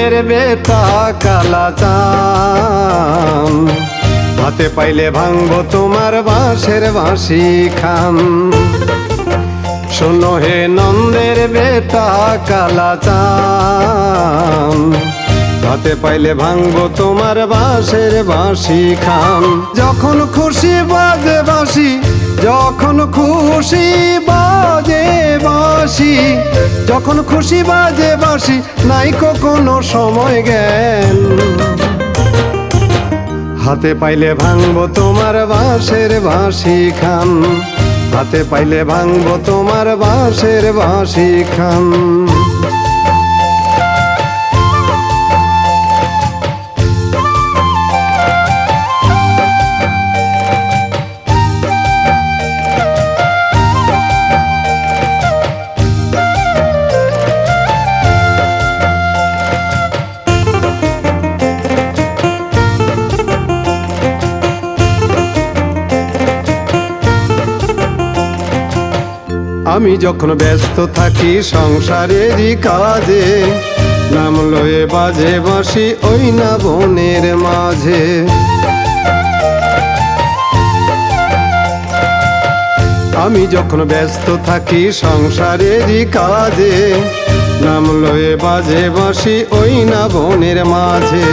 নন্দের বেটা কালাচান, হাতে পাইলে ভাঙবো তোমার বাঁশের বাঁশি খাম। শোনো হে নন্দের বেটা কালাচান, হাতে পাইলে ভাঙবো তোমার বাঁশের বাঁশি খাম। যখন খুশি বাজে বাঁশি, যখন খুশি বাজে বাঁশি, যখন খুশি বাজে বাঁশি, নাইকো কোনো সময় জ্ঞান। হাতে পাইলে ভাঙবো তোমার বাঁশের বাঁশি খাম, হাতে পাইলে ভাঙবো তোমার বাঁশের বাঁশি খাম। আমি যখন ব্যস্ত থাকি সংসারেরই কাজে, নাম লয়ে বাজে বাঁশি ওই না বনের মাঝে। আমি যখন ব্যস্ত থাকি সংসারেরই কাজে, নাম লয়ে বাজে বাঁশি ওই না বনের মাঝে।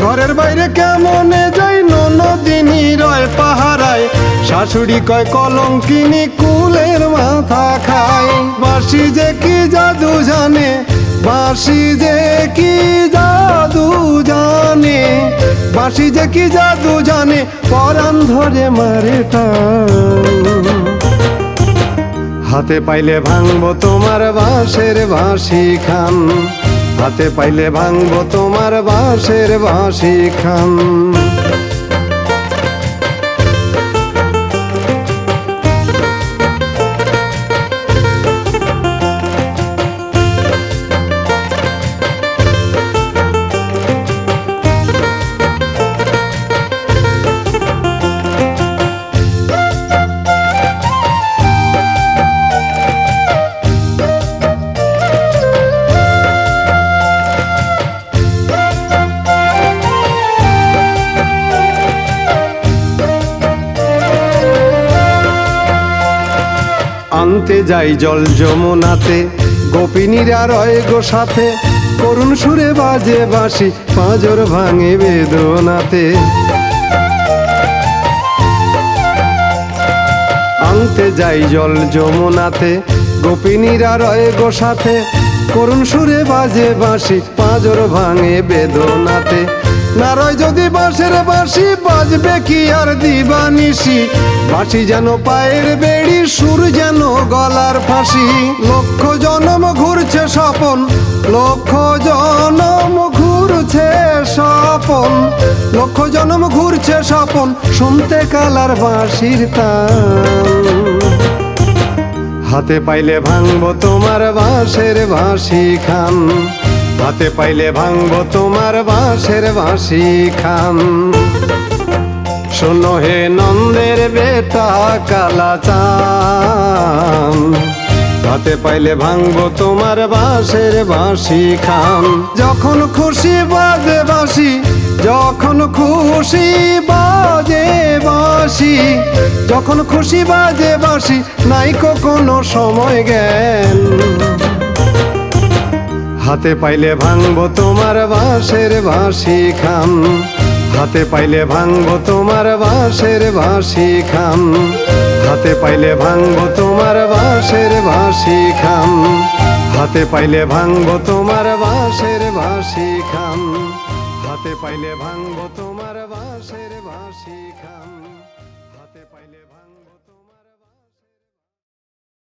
ঘরের বাইরে কেমনে যাই ননদিনী রয় পাহারায়, শাশুড়ি কয় কলঙ্কিনী কুলের মাথা খায়। বাঁশি যে কি জাদু জানে, বাঁশি যে কি জাদু জানে, বাঁশি যে কি জাদু জানে, পরাণ ধরে মারে টান। হাতে পাইলে ভাঙবো তোমার বাঁশের বাঁশি খাম, হাতে পাইলে ভাঙবো তোমার বাঁশের বাঁশি খাম। আনতে যাই জল যমুনাতে, গোপিনীরা রয় গো সাথে, করুণ সুরে বাজে বাঁশি পাঁজর ভাঙে বেদনাতে। আনতে যাই জল যমুনাতে, গোপিনীরা রয় গো সাথে, করুণ সুরে বাজে বাঁশি পাঁজর ভাঙে বেদনাতে। না রয় যদি বাঁশের বাঁশি, বাজবে কি আর দিবানিশি, বাঁশি যেন পায়ের বেড়ি, সুর যেন গলার ফাঁসি। লক্ষ জনম ঘুরছে স্বপন, লক্ষ জনম ঘুরছে স্বপন, লক্ষ জনম ঘুরছে স্বপন, শুনতে কালার বাঁশির তান। হাতে পাইলে ভাঙবো তোমার বাঁশের বাঁশি খাম, হাতে পাইলে ভাঙবো তোমার বাঁশের বাঁশি খাম। শোনো হে নন্দের বেটা কালাচান, হাতে পাইলে ভাঙবো তোমার বাঁশের বাঁশি খাম। যখন খুশি বাজে বাঁশি, যখন খুশি বাজে বাঁশি, যখন খুশি বাজে বাঁশি, নাইকো কোনো সময় জ্ঞান। হাতে পাইলে ভাঙবো তোমার বাঁশের বাঁশি খাম, হাতে পাইলে ভাঙবো তোমার বাঁশের বাঁশি খাম, হাতে পাইলে ভাঙবো তোমার বাঁশের বাঁশি খাম, হাতে পাইলে ভাঙবো তোমার বাঁশের বাঁশি খাম, হাতে পাইলে ভাঙ